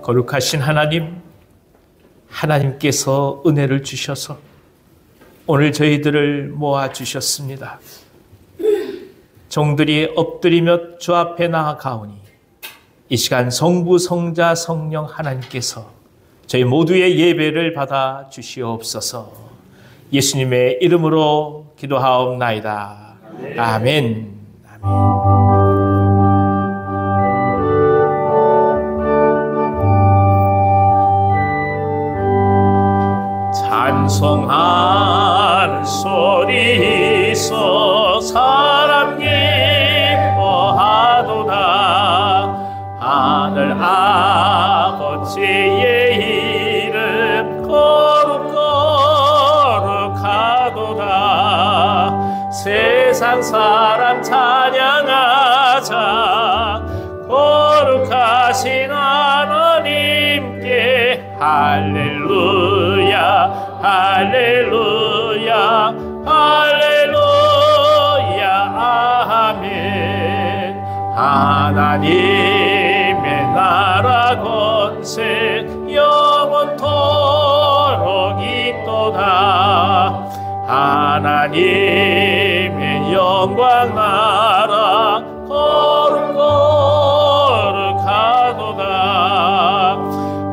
거룩하신 하나님께서 은혜를 주셔서 오늘 저희들을 모아주셨습니다. 종들이 엎드리며 주 앞에 나아가오니 이 시간 성부, 성자, 성령 하나님께서 저희 모두의 예배를 받아 주시옵소서. 예수님의 이름으로 기도하옵나이다. 아멘. 찬송하는 소리 있어 사람 예뻐하도다. 하늘 아버지의 이름 거룩하도다. 세상 사람 찬양하자. 거룩하신 하나님께 할렐루야 할렐루야 할렐루야 아멘. 하나님의 나라 권세 영원토록 있도다. 하나님의 영광 나라 거룩하도다.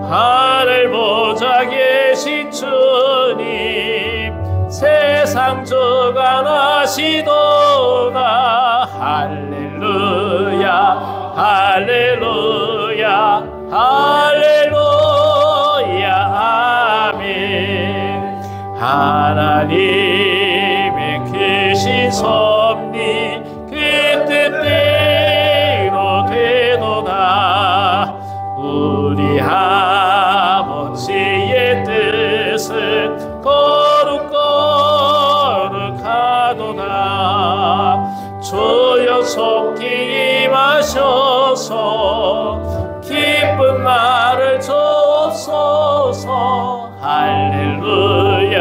하늘 보좌 계신 주님 세상 주관하시도다. 할렐루야 할렐루야 할렐루야 아멘. 하나님의 크신 섭리 그 뜻대로 되도다. 우리 아버지의 뜻은 거룩하도다. 주여 속히 임하셔서 기쁜 날을 주옵소서. 할렐루야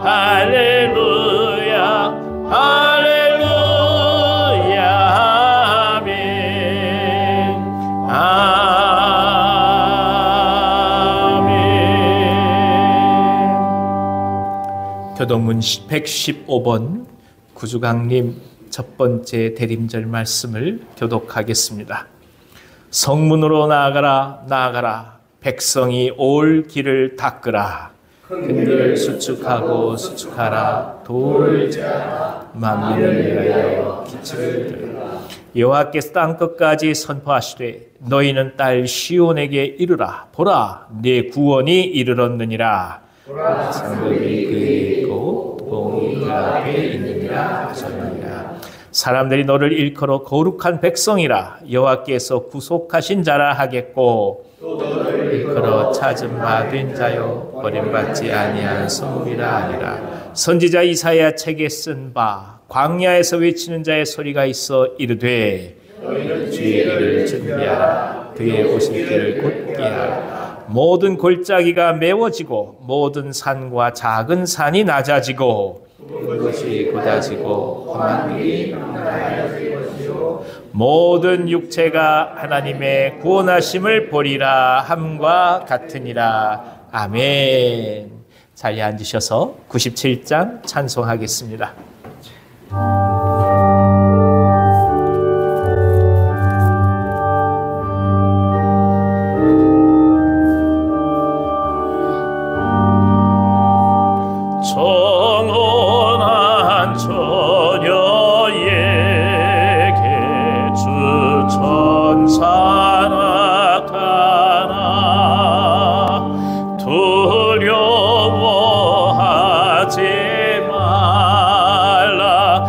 할렐루야 할렐루야 아멘. 아멘. 교동문 115번 구주강림 첫 번째 대림절 말씀을 교독하겠습니다. 성문으로 나아가라 나아가라. 백성이 올 길을 닦으라. 큰들 수축하고 수축하라. 돌을 재라. 만민을 위하여 기초를 들으라. 여호와께서 땅끝까지 선포하시되 너희는 딸 시온에게 이르라. 보라 내 구원이 이르렀느니라. 보라 창들이 그에 있고 봉이 그 앞에 있느니라 하셨느니라. 사람들이 너를 일컬어 거룩한 백성이라. 여호와께서 구속하신 자라 하겠고 또 너를 일컬어 찾은 바 된 자요 버림받지 아니한 성이라 하니라. 선지자 이사야 책에 쓴 바 광야에서 외치는 자의 소리가 있어 이르되 너희는 주의 길을 준비하라. 그의 오실 길을 곧게 하라. 모든 골짜기가 메워지고 모든 산과 작은 산이 낮아지고 그것이 곧아지고 험한 길이 나아질 것이요 모든 육체가 하나님의 구원하심을 보리라 함과 같으니라. 아멘. 자리에 앉으셔서 97장 찬송하겠습니다. 정원한 처녀에게 주 천사 나타나 두려워하지 말라.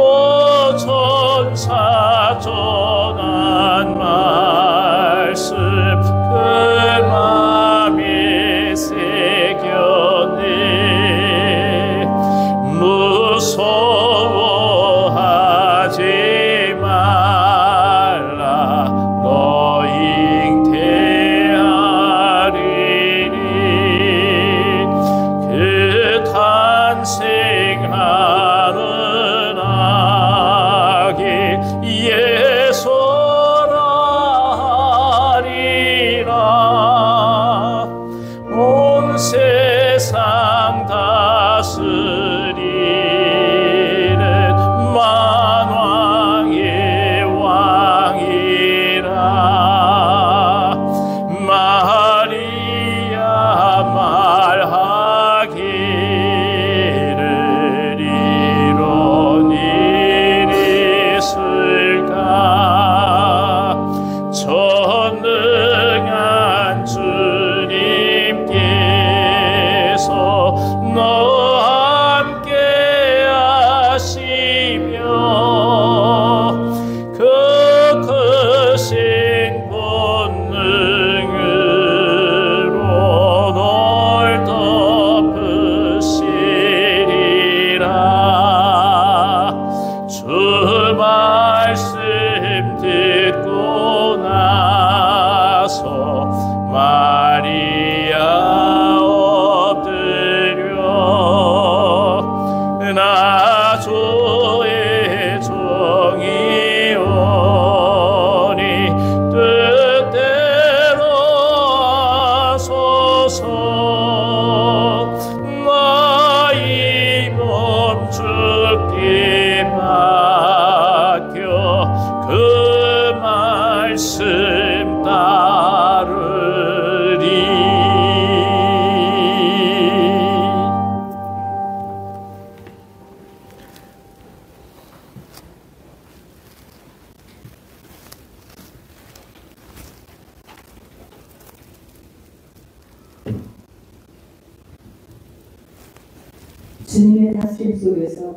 또 천사 전한 말씀 그 맘에 새겼네. 무서워하지 말라 너 잉태하리니 그 탄생하는 아기 예수라리라. 온 세상 다스리는 만왕의 왕이라. 마리아 말하기를 이런 일이 있을까. 전능한 주님께서 너와 함께 하시며 그 크신 권능으로 널 덮으시리라. 주 말씀 듣고 나서 마리아 엎드려 나 주의 종이오니 뜻대로 하소서. 나의 몸 주께 맡겨 그 말씀 따르리. 주님의 다스림 속에서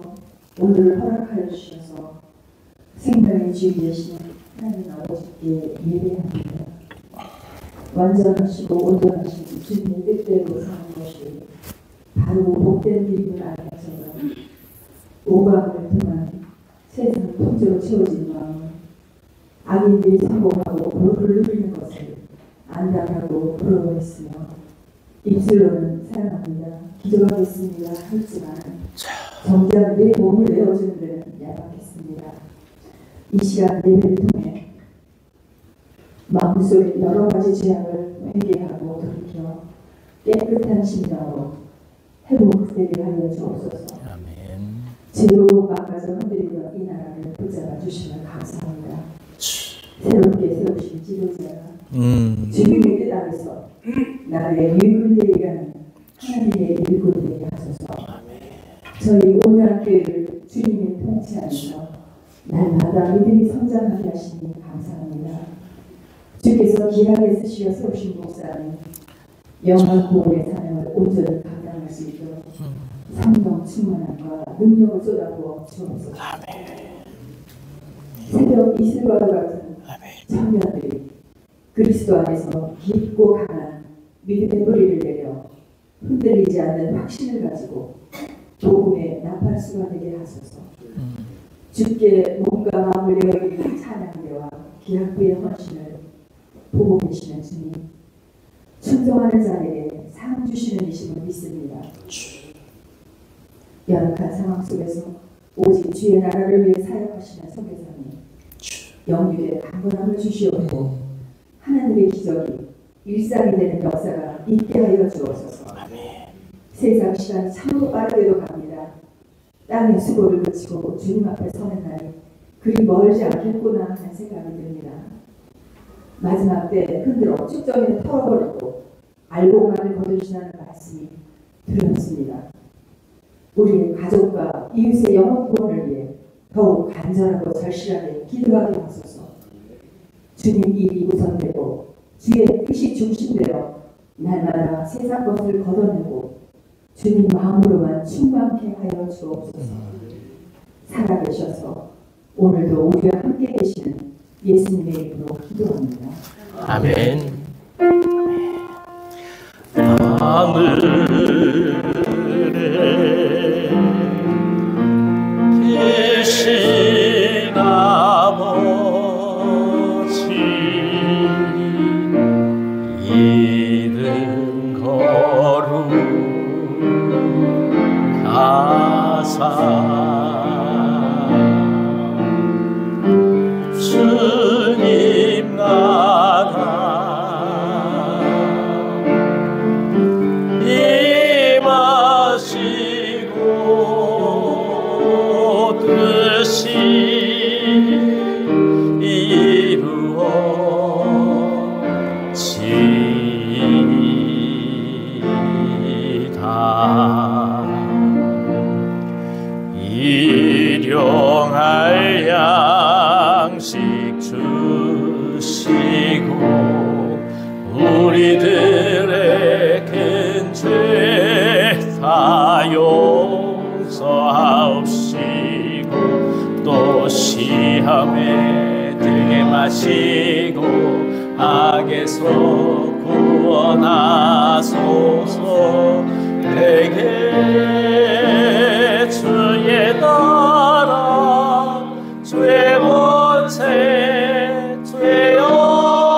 오늘을 허락하여 주셔서 생명의 주인 되시는 하나님 아버지께 예배합니다. 완전하시고 온전하신 주님의 뜻대로 사는 것이 바로 복된 일임을 알면서도 오감을 통한 세상 통째로 채워진 마음, 악인들이 성공하고 보루를 누리는 것을 안다하고 부러워했으며 입술로는 사랑합니다, 기도하겠습니다 했지만 정작 내 몸을 내어주는 데는 야박했습니다. 이 시간 예배를 통해 마음속에 여러 가지 죄악을 회개하고 돌이켜 깨끗한 심령으로 회복되게 하여 주옵소서. 아멘. 죄로 망가져 흔들리던 이 나라를 붙잡아 주시면 감사합니다. 새롭게 세우신 지도자 주님의 뜻 안에서 나를 일꾼되게 하나님의 일꾼되게 하소서. 저희 온유한 교회를 주님의 통치 안에서 날마다 믿음이 성장하게 하시니 감사합니다. 주께서 귀하게 쓰시어 세우신 목사님 영원 보호의 사명을 온전히 감당할 수 있도록 성령 충만함과 능력을 쏟아부어 주옵소서. 새벽 이슬과도 같은 청년들이 그리스도 안에서 깊고 강한 믿음의 뿌리를 내려 흔들리지 않는 확신을 가지고 복음의 나팔수가 되게 하소서. 주께 몸과 마음을 내어드리는 찬양대와 기약부의 헌신을 보고 계시는 주님, 순종하는 자에게 상 주시는 이심을 믿습니다. 열악한 상황 속에서 오직 주의 나라를 위해 사역하시는 선교사님, 영육의 강건함을 주시옵고 하나님의 기적이 일상이 되는 역사가 있게 하여 주옵소서. 세상 시간이 참으로 빠르게도 갑니다. 땅의 수고를 그치고 주님 앞에 서는 날이 그리 멀지 않겠구나 하는 생각이 듭니다. 마지막 때 흔들어 축정에는 털어버리고 알곡만을 거두시라는 말씀이 두렵습니다. 우리의 가족과 이웃의 영혼 구원을 위해 더욱 간절하고 절실하게 기도하게 하소서. 주님 일이 우선되고 주의 뜻이 중심되어 날마다 세상 것을 걷어내고 주님 마음으로만 충만케 하여 주옵소서. 살아계셔서 오늘도 우리와 함께 계시는 예수님의 이름으로 기도합니다. 아멘. 하늘에 계신 아버지 이름 거룩하사 주님 나라 임하시고 뜻이 이루어지이다. 일용할 양식 주시고 우리들의 큰 죄 다 용서하옵시고 또 시험에 들게 마시고 악에서 구원하소서. 내게 주의 나라 주의 권세 주의 영광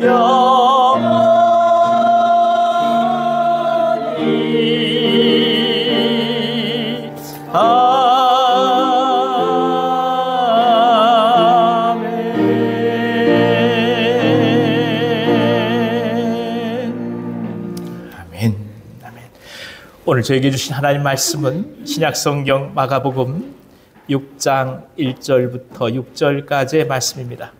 영원히 오늘 저에게 주신 하나님 말씀은 신약성경 마가복음 6장 1절부터 6절까지의 말씀입니다.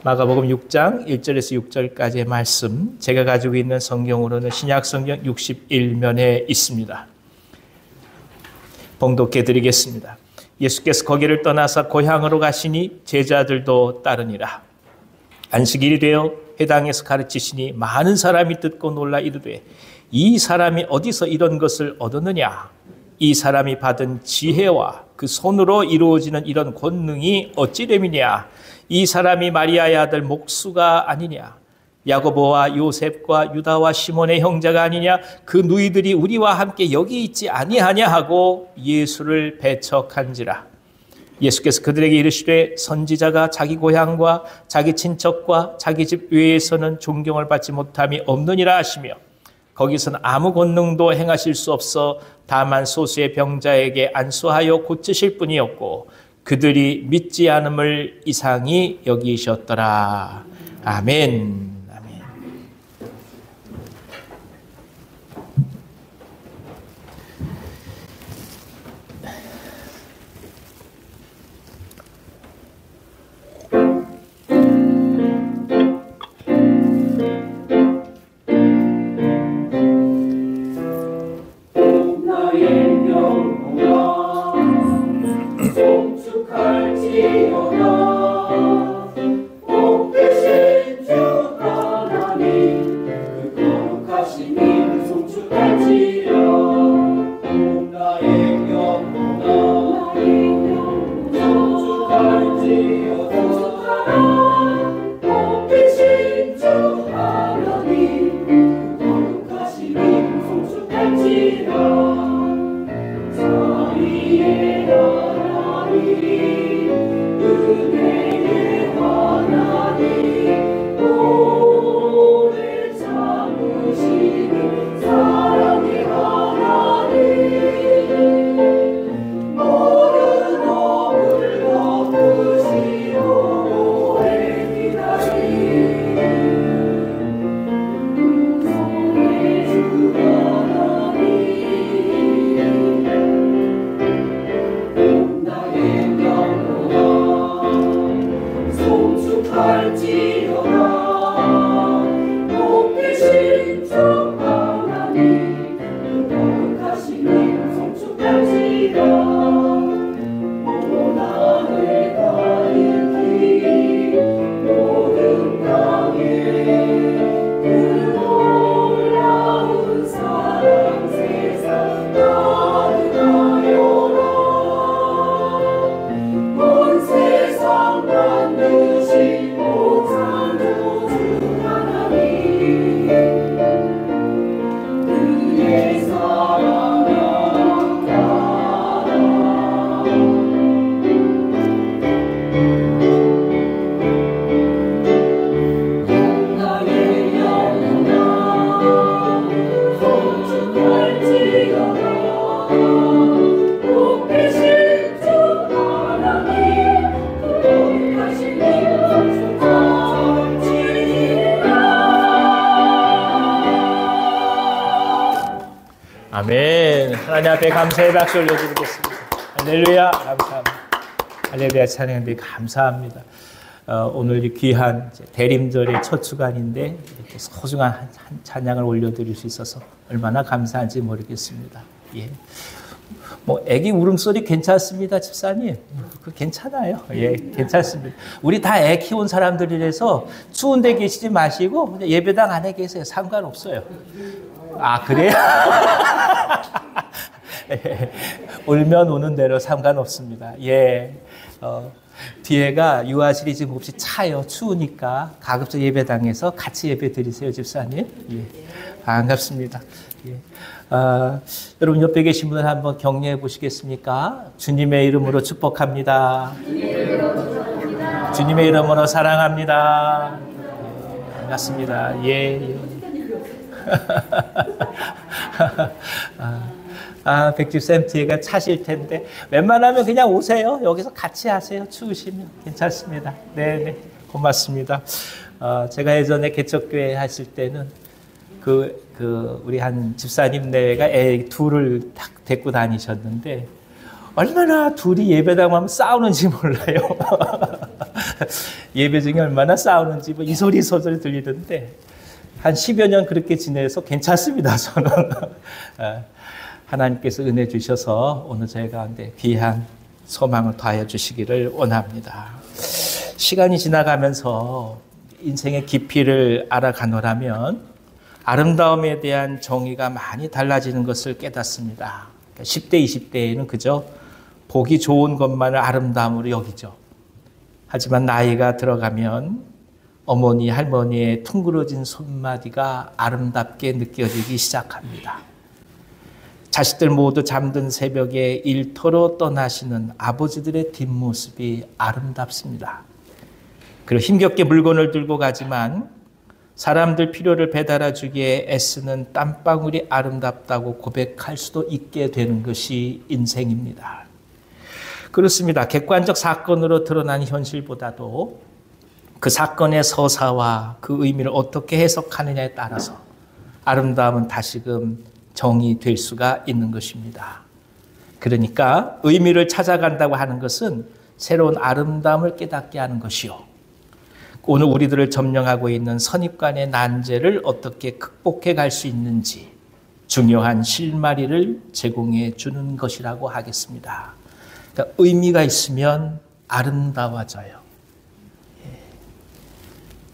마가복음 6장 1절에서 6절까지의 말씀, 제가 가지고 있는 성경으로는 신약성경 61면에 있습니다. 봉독해 드리겠습니다. 예수께서 거기를 떠나서 고향으로 가시니 제자들도 따르니라. 안식일이 되어 회당에서 가르치시니 많은 사람이 듣고 놀라 이르되 이 사람이 어디서 이런 것을 얻었느냐? 이 사람이 받은 지혜와 그 손으로 이루어지는 이런 권능이 어찌됨이냐? 이 사람이 마리아의 아들 목수가 아니냐? 야고보와 요셉과 유다와 시몬의 형제가 아니냐? 그 누이들이 우리와 함께 여기 있지 아니하냐 하고 예수를 배척한지라. 예수께서 그들에게 이르시되 선지자가 자기 고향과 자기 친척과 자기 집 외에서는 존경을 받지 못함이 없느니라 하시며 거기서는 아무 권능도 행하실 수 없어 다만 소수의 병자에게 안수하여 고치실 뿐이었고 그들이 믿지 않음을 이상히 여기셨더라. 아멘. 아멘. 아멘. 하나님 앞에 감사의 박수 올려드리겠습니다. 할렐루야. 감사합니다. 할렐루야. 찬양님 감사합니다. 오늘 이 귀한 대림절의 첫 주간인데 이렇게 소중한 한 찬양을 올려드릴 수 있어서 얼마나 감사한지 모르겠습니다. 예. 뭐 아기 울음소리 괜찮습니다, 집사님. 그 괜찮아요. 예, 괜찮습니다. 우리 다 애 키운 사람들이라서 추운 데 계시지 마시고 예배당 안에 계세요. 상관없어요. 아, 그래요? 예, 울면 우는 대로 상관없습니다. 예. 뒤에가 유아실이 지금 없이 차요. 추우니까 가급적 예배당에서 같이 예배 드리세요, 집사님. 예. 반갑습니다. 예. 여러분 옆에 계신 분을 한번 격려해 보시겠습니까? 주님의 이름으로 축복합니다. 주님의 이름으로 사랑합니다. 예, 반갑습니다. 예. 백집쌤 뒤에가 차실 텐데 웬만하면 그냥 오세요. 여기서 같이 하세요. 추우시면 괜찮습니다. 네, 고맙습니다. 제가 예전에 개척교회 하실 때는 우리 한 집사님 내외가 애 둘을 딱 데리고 다니셨는데 얼마나 둘이 예배당 하면 싸우는지 몰라요. 예배 중에 얼마나 싸우는지 이 소리 저 소리 들리던데 한 10여 년 그렇게 지내서 괜찮습니다. 저는. 하나님께서 은혜 주셔서 오늘 저희 가운데 귀한 소망을 더하여 주시기를 원합니다. 시간이 지나가면서 인생의 깊이를 알아가노라면 아름다움에 대한 정의가 많이 달라지는 것을 깨닫습니다. 10대, 20대에는 그저 보기 좋은 것만을 아름다움으로 여기죠. 하지만 나이가 들어가면 어머니, 할머니의 퉁그러진 손마디가 아름답게 느껴지기 시작합니다. 자식들 모두 잠든 새벽에 일터로 떠나시는 아버지들의 뒷모습이 아름답습니다. 그리고 힘겹게 물건을 들고 가지만 사람들 필요를 배달해 주기에 애쓰는 땀방울이 아름답다고 고백할 수도 있게 되는 것이 인생입니다. 그렇습니다. 객관적 사건으로 드러난 현실보다도 그 사건의 서사와 그 의미를 어떻게 해석하느냐에 따라서 아름다움은 다시금 정의될 수가 있는 것입니다. 그러니까 의미를 찾아간다고 하는 것은 새로운 아름다움을 깨닫게 하는 것이요. 오늘 우리들을 점령하고 있는 선입관의 난제를 어떻게 극복해 갈 수 있는지 중요한 실마리를 제공해 주는 것이라고 하겠습니다. 그러니까 의미가 있으면 아름다워져요.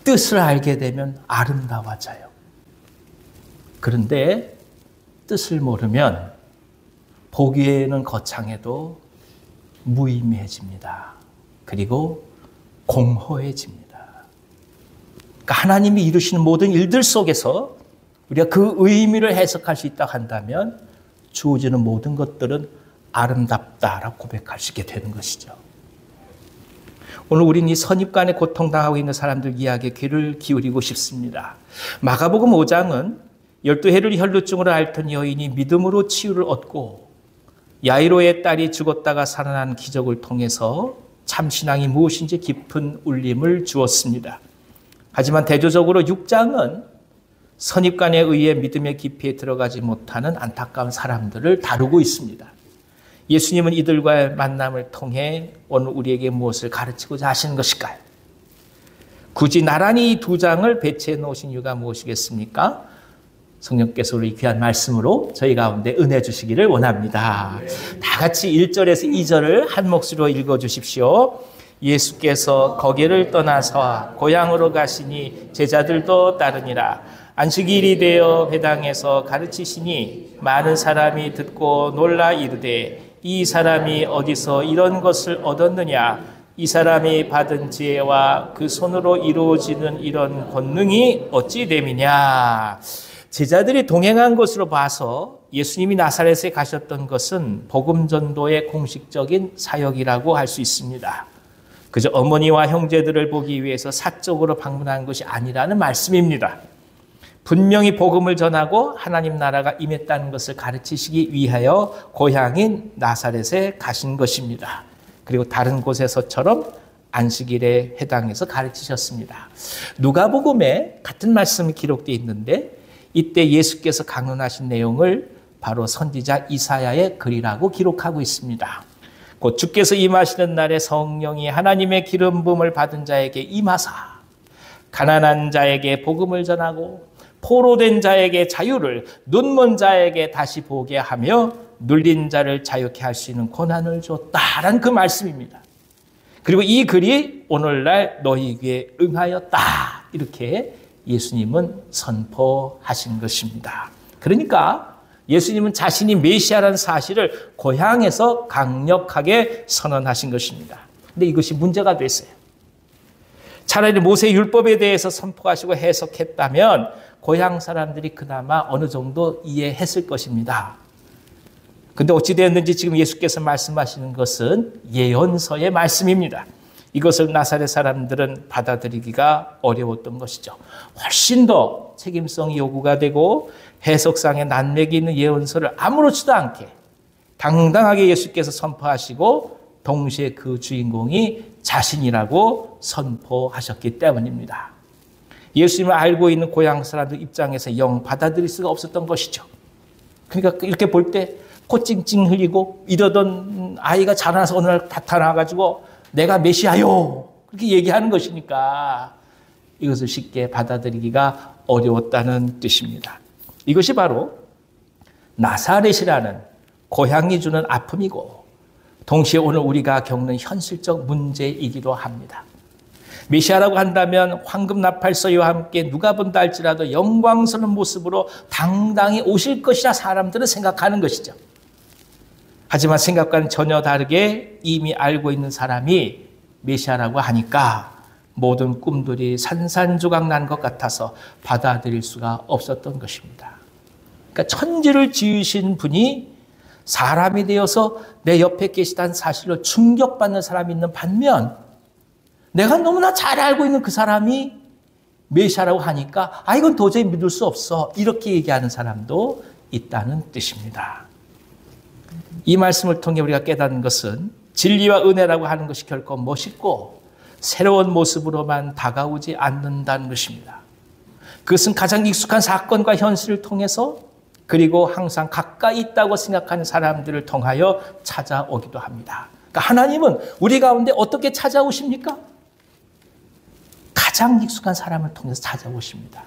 뜻을 알게 되면 아름다워져요. 그런데 뜻을 모르면 보기에는 거창해도 무의미해집니다. 그리고 공허해집니다. 그러니까 하나님이 이루시는 모든 일들 속에서 우리가 그 의미를 해석할 수 있다고 한다면 주어지는 모든 것들은 아름답다라고 고백할 수 있게 되는 것이죠. 오늘 우리는 이 선입관에 고통당하고 있는 사람들 이야기에 귀를 기울이고 싶습니다. 마가복음 5장은 12해를 혈루증으로 앓던 여인이 믿음으로 치유를 얻고 야이로의 딸이 죽었다가 살아난 기적을 통해서 참 신앙이 무엇인지 깊은 울림을 주었습니다. 하지만 대조적으로 6장은 선입관에 의해 믿음의 깊이에 들어가지 못하는 안타까운 사람들을 다루고 있습니다. 예수님은 이들과의 만남을 통해 오늘 우리에게 무엇을 가르치고자 하시는 것일까요? 굳이 나란히 이 두 장을 배치해 놓으신 이유가 무엇이겠습니까? 성령께서 우리 귀한 말씀으로 저희 가운데 은혜 주시기를 원합니다. 다 같이 1절에서 2절을 한 몫으로 읽어주십시오. 예수께서 거기를 떠나서 고향으로 가시니 제자들도 따르니라. 안식일이 되어 회당에서 가르치시니 많은 사람이 듣고 놀라 이르되 이 사람이 어디서 이런 것을 얻었느냐? 이 사람이 받은 지혜와 그 손으로 이루어지는 이런 권능이 어찌 됨이냐? 제자들이 동행한 것으로 봐서 예수님이 나사렛에 가셨던 것은 복음 전도의 공식적인 사역이라고 할 수 있습니다. 그저 어머니와 형제들을 보기 위해서 사적으로 방문한 것이 아니라는 말씀입니다. 분명히 복음을 전하고 하나님 나라가 임했다는 것을 가르치시기 위하여 고향인 나사렛에 가신 것입니다. 그리고 다른 곳에서처럼 안식일에 회당에서 가르치셨습니다. 누가복음에 같은 말씀이 기록되어 있는데 이때 예수께서 강론하신 내용을 바로 선지자 이사야의 글이라고 기록하고 있습니다. 곧 주께서 임하시는 날에 성령이 하나님의 기름 부음을 받은 자에게 임하사 가난한 자에게 복음을 전하고 포로된 자에게 자유를, 눈먼 자에게 다시 보게 하며 눌린 자를 자유케 할 수 있는 권한을 줬다라는 그 말씀입니다. 그리고 이 글이 오늘날 너희 귀에 응하였다, 이렇게 예수님은 선포하신 것입니다. 그러니까 예수님은 자신이 메시아라는 사실을 고향에서 강력하게 선언하신 것입니다. 근데 이것이 문제가 됐어요. 차라리 모세 율법에 대해서 선포하시고 해석했다면 고향 사람들이 그나마 어느 정도 이해했을 것입니다. 근데 어찌되었는지 지금 예수께서 말씀하시는 것은 예언서의 말씀입니다. 이것을 나사렛 사람들은 받아들이기가 어려웠던 것이죠. 훨씬 더 책임성이 요구가 되고 해석상의 난맥이 있는 예언서를 아무렇지도 않게 당당하게 예수께서 선포하시고 동시에 그 주인공이 자신이라고 선포하셨기 때문입니다. 예수님을 알고 있는 고향 사람들 입장에서 영 받아들일 수가 없었던 것이죠. 그러니까 이렇게 볼 때 코 찡찡 흘리고 이러던 아이가 자라나서 어느 날 나타나가지고 내가 메시아요, 그렇게 얘기하는 것이니까 이것을 쉽게 받아들이기가 어려웠다는 뜻입니다. 이것이 바로 나사렛이라는 고향이 주는 아픔이고 동시에 오늘 우리가 겪는 현실적 문제이기도 합니다. 메시아라고 한다면 황금 나팔서와 함께 누가 본다 할지라도 영광스러운 모습으로 당당히 오실 것이라 사람들은 생각하는 것이죠. 하지만 생각과는 전혀 다르게 이미 알고 있는 사람이 메시아라고 하니까 모든 꿈들이 산산조각 난 것 같아서 받아들일 수가 없었던 것입니다. 그러니까 천지를 지으신 분이 사람이 되어서 내 옆에 계시다는 사실로 충격받는 사람이 있는 반면 내가 너무나 잘 알고 있는 그 사람이 메시아라고 하니까 이건 도저히 믿을 수 없어, 이렇게 얘기하는 사람도 있다는 뜻입니다. 이 말씀을 통해 우리가 깨닫는 것은 진리와 은혜라고 하는 것이 결코 멋있고 새로운 모습으로만 다가오지 않는다는 것입니다. 그것은 가장 익숙한 사건과 현실을 통해서 그리고 항상 가까이 있다고 생각하는 사람들을 통하여 찾아오기도 합니다. 그러니까 하나님은 우리 가운데 어떻게 찾아오십니까? 가장 익숙한 사람을 통해서 찾아오십니다.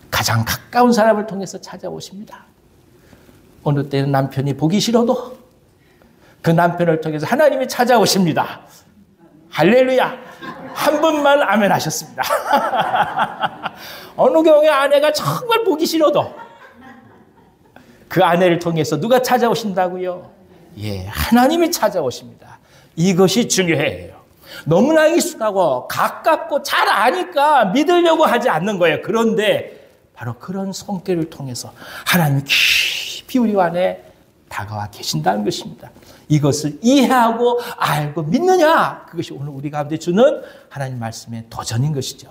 가장 가까운 사람을 통해서 찾아오십니다. 어느 때는 남편이 보기 싫어도 그 남편을 통해서 하나님이 찾아오십니다. 할렐루야! 한 분만 아멘 하셨습니다. 어느 경우에 아내가 정말 보기 싫어도 그 아내를 통해서 누가 찾아오신다고요? 예, 하나님이 찾아오십니다. 이것이 중요해요. 너무나 익숙하고 가깝고 잘 아니까 믿으려고 하지 않는 거예요. 그런데 바로 그런 손길을 통해서 하나님이 깊이 우리 안에 다가와 계신다는 것입니다. 이것을 이해하고 알고 믿느냐, 그것이 오늘 우리 가운데 주는 하나님 말씀의 도전인 것이죠.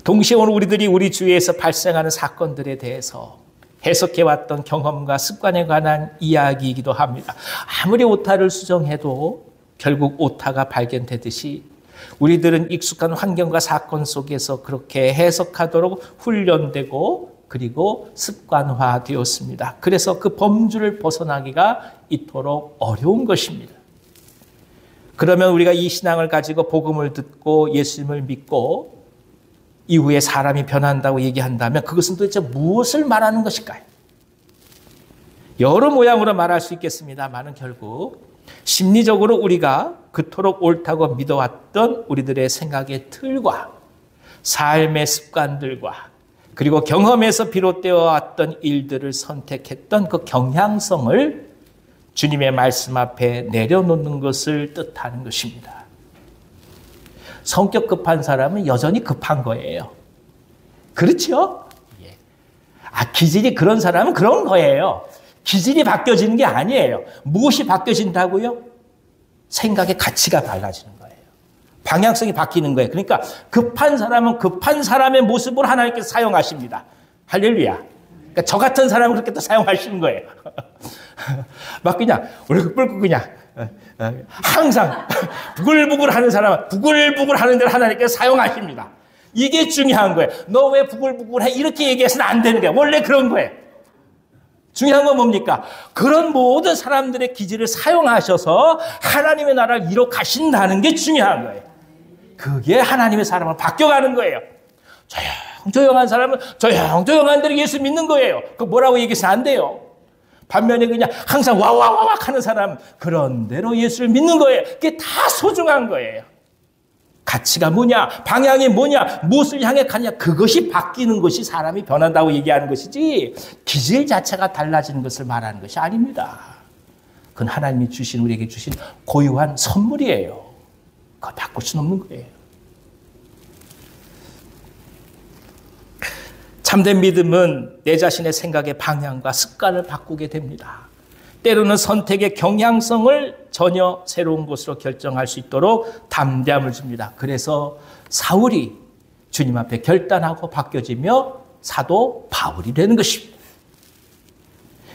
동시에 오늘 우리들이 우리 주위에서 발생하는 사건들에 대해서 해석해왔던 경험과 습관에 관한 이야기이기도 합니다. 아무리 오타를 수정해도 결국 오타가 발견되듯이 우리들은 익숙한 환경과 사건 속에서 그렇게 해석하도록 훈련되고 그리고 습관화되었습니다. 그래서 그 범주를 벗어나기가 이토록 어려운 것입니다. 그러면 우리가 이 신앙을 가지고 복음을 듣고 예수님을 믿고 이후에 사람이 변한다고 얘기한다면 그것은 도대체 무엇을 말하는 것일까요? 여러 모양으로 말할 수 있겠습니다만 결국 심리적으로 우리가 그토록 옳다고 믿어왔던 우리들의 생각의 틀과 삶의 습관들과 그리고 경험에서 비롯되어 왔던 일들을 선택했던 그 경향성을 주님의 말씀 앞에 내려놓는 것을 뜻하는 것입니다. 성격 급한 사람은 여전히 급한 거예요. 그렇죠? 예. 기질이 그런 사람은 그런 거예요. 기질이 바뀌어지는 게 아니에요. 무엇이 바뀌어진다고요? 생각의 가치가 달라지는 거예요. 방향성이 바뀌는 거예요. 그러니까 급한 사람은 급한 사람의 모습을 하나님께서 사용하십니다. 할렐루야. 그러니까 저 같은 사람은 그렇게 또 사용하시는 거예요. 막 그냥 울긋불긋 그냥 항상 부글부글 하는 사람은 부글부글 하는 대로 하나님께서 사용하십니다. 이게 중요한 거예요. 너 왜 부글부글해? 이렇게 얘기해서는 안 되는 거예요. 원래 그런 거예요. 중요한 건 뭡니까? 그런 모든 사람들의 기질을 사용하셔서 하나님의 나라를 이뤄 가신다는 게 중요한 거예요. 그게 하나님의 사람을 바뀌어가는 거예요. 조용한 사람은 조용한 대로 예수 믿는 거예요. 그 뭐라고 얘기해서는 안 돼요. 반면에 그냥 항상 와와와왁 하는 사람, 그런 대로 예수를 믿는 거예요. 그게 다 소중한 거예요. 가치가 뭐냐, 방향이 뭐냐, 무엇을 향해 가냐, 그것이 바뀌는 것이 사람이 변한다고 얘기하는 것이지 기질 자체가 달라지는 것을 말하는 것이 아닙니다. 그건 하나님이 주신, 우리에게 주신 고유한 선물이에요. 그거 바꿀 수는 없는 거예요. 참된 믿음은 내 자신의 생각의 방향과 습관을 바꾸게 됩니다. 때로는 선택의 경향성을 전혀 새로운 것으로 결정할 수 있도록 담대함을 줍니다. 그래서 사울이 주님 앞에 결단하고 바뀌어지며 사도 바울이 되는 것입니다.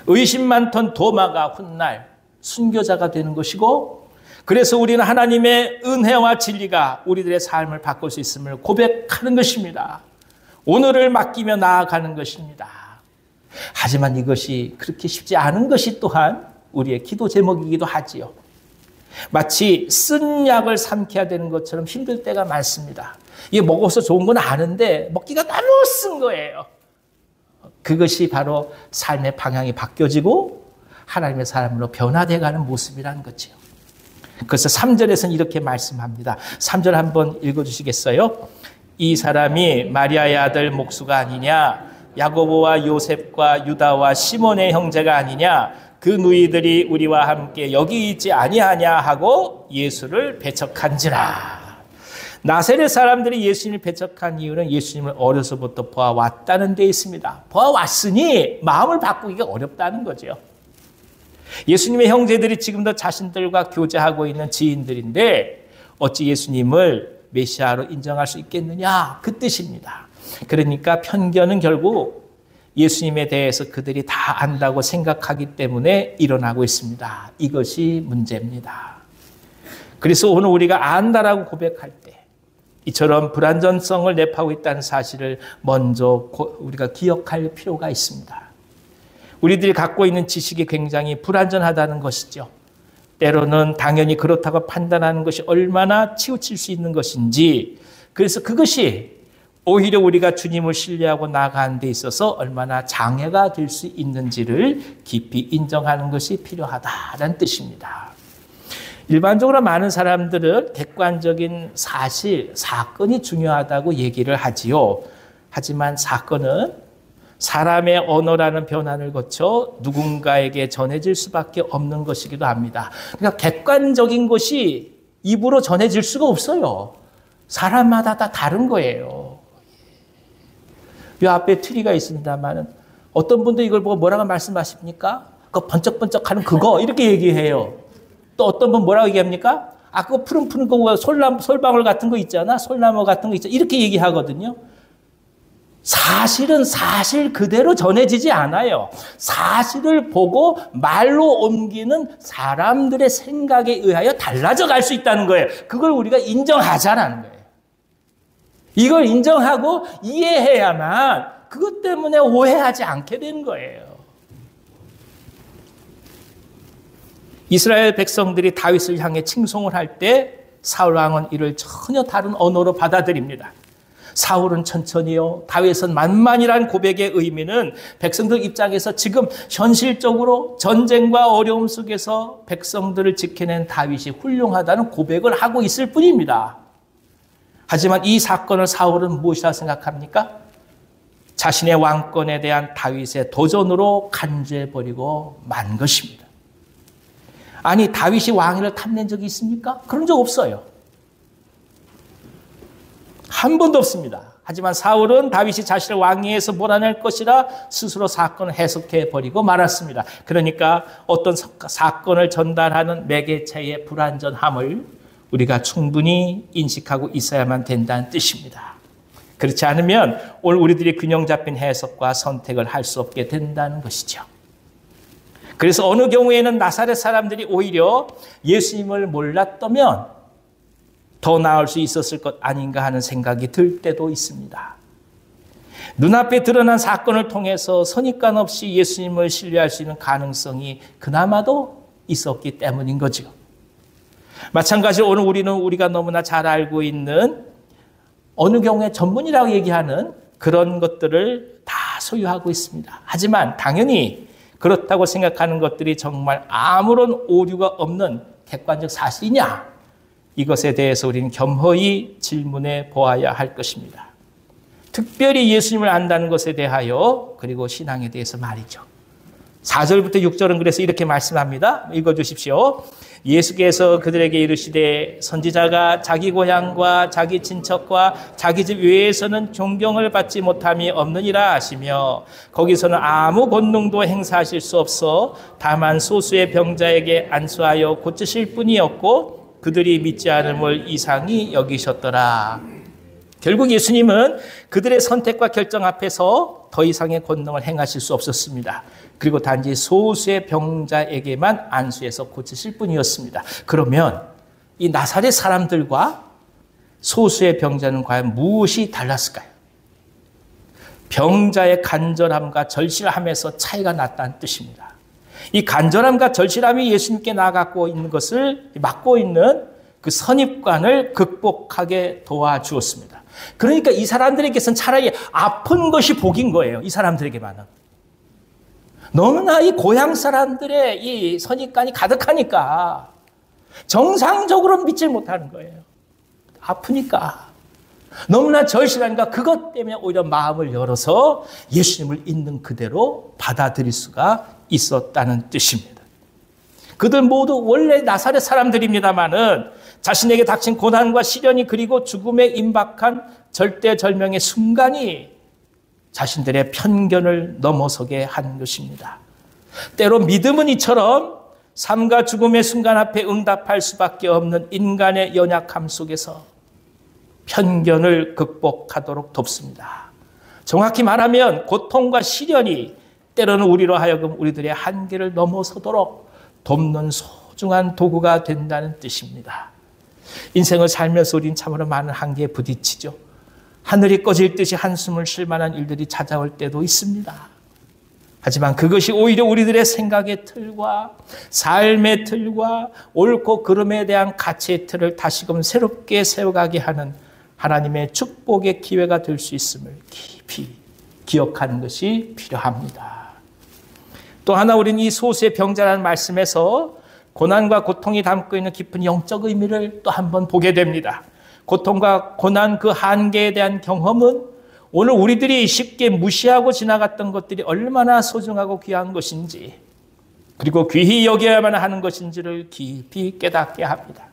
의심 많던 도마가 훗날 순교자가 되는 것이고, 그래서 우리는 하나님의 은혜와 진리가 우리들의 삶을 바꿀 수 있음을 고백하는 것입니다. 오늘을 맡기며 나아가는 것입니다. 하지만 이것이 그렇게 쉽지 않은 것이 또한 우리의 기도 제목이기도 하지요. 마치 쓴 약을 삼켜야 되는 것처럼 힘들 때가 많습니다. 이게 먹어서 좋은 건 아는데 먹기가 너무 쓴 거예요. 그것이 바로 삶의 방향이 바뀌어지고 하나님의 사람으로 변화되어가는 모습이라는 거죠. 그래서 3절에서는 이렇게 말씀합니다. 3절 한번 읽어주시겠어요? 이 사람이 마리아의 아들 목수가 아니냐, 야고보와 요셉과 유다와 시몬의 형제가 아니냐, 그 누이들이 우리와 함께 여기 있지 아니하냐 하고 예수를 배척한지라. 나사렛 사람들이 예수님을 배척한 이유는 예수님을 어려서부터 보아왔다는 데 있습니다. 보아왔으니 마음을 바꾸기가 어렵다는 거죠. 예수님의 형제들이 지금도 자신들과 교제하고 있는 지인들인데 어찌 예수님을 메시아로 인정할 수 있겠느냐, 그 뜻입니다. 그러니까 편견은 결국 예수님에 대해서 그들이 다 안다고 생각하기 때문에 일어나고 있습니다. 이것이 문제입니다. 그래서 오늘 우리가 안다라고 고백할 때 이처럼 불완전성을 내포하고 있다는 사실을 먼저 우리가 기억할 필요가 있습니다. 우리들이 갖고 있는 지식이 굉장히 불완전하다는 것이죠. 때로는 당연히 그렇다고 판단하는 것이 얼마나 치우칠 수 있는 것인지, 그래서 그것이 오히려 우리가 주님을 신뢰하고 나아가는 데 있어서 얼마나 장애가 될 수 있는지를 깊이 인정하는 것이 필요하다는 뜻입니다. 일반적으로 많은 사람들은 객관적인 사실, 사건이 중요하다고 얘기를 하지요. 하지만 사건은 사람의 언어라는 변환을 거쳐 누군가에게 전해질 수밖에 없는 것이기도 합니다. 그러니까 객관적인 것이 입으로 전해질 수가 없어요. 사람마다 다 다른 거예요. 이 앞에 트리가 있습니다만 어떤 분도 이걸 보고 뭐라고 말씀하십니까? 그 번쩍번쩍하는 그거 이렇게 얘기해요. 또 어떤 분 뭐라고 얘기합니까? 아, 그거 푸른푸른 거 솔방울 같은 거 있잖아. 솔나무 같은 거 있잖아. 이렇게 얘기하거든요. 사실은 사실 그대로 전해지지 않아요. 사실을 보고 말로 옮기는 사람들의 생각에 의하여 달라져 갈 수 있다는 거예요. 그걸 우리가 인정하자라는 거예요. 이걸 인정하고 이해해야만 그것 때문에 오해하지 않게 되는 거예요. 이스라엘 백성들이 다윗을 향해 칭송을 할 때 사울 왕은 이를 전혀 다른 언어로 받아들입니다. 사울은 천천히요, 다윗은 만만이라는 고백의 의미는 백성들 입장에서 지금 현실적으로 전쟁과 어려움 속에서 백성들을 지켜낸 다윗이 훌륭하다는 고백을 하고 있을 뿐입니다. 하지만 이 사건을 사울은 무엇이라 생각합니까? 자신의 왕권에 대한 다윗의 도전으로 간주해버리고 만 것입니다. 아니, 다윗이 왕위를 탐낸 적이 있습니까? 그런 적 없어요. 한 번도 없습니다. 하지만 사울은 다윗이 자신을 왕위에서 몰아낼 것이라 스스로 사건을 해석해버리고 말았습니다. 그러니까 어떤 사건을 전달하는 매개체의 불완전함을 우리가 충분히 인식하고 있어야만 된다는 뜻입니다. 그렇지 않으면 오늘 우리들이 균형 잡힌 해석과 선택을 할 수 없게 된다는 것이죠. 그래서 어느 경우에는 나사렛 사람들이 오히려 예수님을 몰랐다면 더 나을 수 있었을 것 아닌가 하는 생각이 들 때도 있습니다. 눈앞에 드러난 사건을 통해서 선입관 없이 예수님을 신뢰할 수 있는 가능성이 그나마도 있었기 때문인 거죠. 마찬가지로 오늘 우리는 우리가 너무나 잘 알고 있는 어느 경우에 전문이라고 얘기하는 그런 것들을 다 소유하고 있습니다. 하지만 당연히 그렇다고 생각하는 것들이 정말 아무런 오류가 없는 객관적 사실이냐? 이것에 대해서 우리는 겸허히 질문해 보아야 할 것입니다. 특별히 예수님을 안다는 것에 대하여 그리고 신앙에 대해서 말이죠. 4절부터 6절은 그래서 이렇게 말씀합니다. 읽어주십시오. 예수께서 그들에게 이르시되 선지자가 자기 고향과 자기 친척과 자기 집 외에서는 존경을 받지 못함이 없느니라 하시며 거기서는 아무 권능도 행사하실 수 없어 다만 소수의 병자에게 안수하여 고치실 뿐이었고 그들이 믿지 않음을 이상히 여기셨더라. 결국 예수님은 그들의 선택과 결정 앞에서 더 이상의 권능을 행하실 수 없었습니다. 그리고 단지 소수의 병자에게만 안수해서 고치실 뿐이었습니다. 그러면 이 나사렛 사람들과 소수의 병자는 과연 무엇이 달랐을까요? 병자의 간절함과 절실함에서 차이가 났다는 뜻입니다. 이 간절함과 절실함이 예수님께 나아가고 있는 것을 막고 있는 그 선입관을 극복하게 도와주었습니다. 그러니까 이 사람들에게서는 차라리 아픈 것이 복인 거예요. 이 사람들에게만은. 너무나 이 고향 사람들의 이 선입관이 가득하니까 정상적으로 믿질 못하는 거예요. 아프니까. 너무나 절실하니까 그것 때문에 오히려 마음을 열어서 예수님을 있는 그대로 받아들일 수가 있었다는 뜻입니다. 그들 모두 원래 나사렛 사람들입니다마는 자신에게 닥친 고난과 시련이 그리고 죽음에 임박한 절대절명의 순간이 자신들의 편견을 넘어서게 한 것입니다. 때로 믿음은 이처럼 삶과 죽음의 순간 앞에 응답할 수밖에 없는 인간의 연약함 속에서 편견을 극복하도록 돕습니다. 정확히 말하면 고통과 시련이 때로는 우리로 하여금 우리들의 한계를 넘어서도록 돕는 소중한 도구가 된다는 뜻입니다. 인생을 살면서 우린 참으로 많은 한계에 부딪히죠. 하늘이 꺼질 듯이 한숨을 쉴 만한 일들이 찾아올 때도 있습니다. 하지만 그것이 오히려 우리들의 생각의 틀과 삶의 틀과 옳고 그름에 대한 가치의 틀을 다시금 새롭게 세워가게 하는 하나님의 축복의 기회가 될 수 있음을 깊이 기억하는 것이 필요합니다. 또 하나 우리는 이 소수의 병자라는 말씀에서 고난과 고통이 담고 있는 깊은 영적 의미를 또 한번 보게 됩니다. 고통과 고난 그 한계에 대한 경험은 오늘 우리들이 쉽게 무시하고 지나갔던 것들이 얼마나 소중하고 귀한 것인지 그리고 귀히 여겨야만 하는 것인지를 깊이 깨닫게 합니다.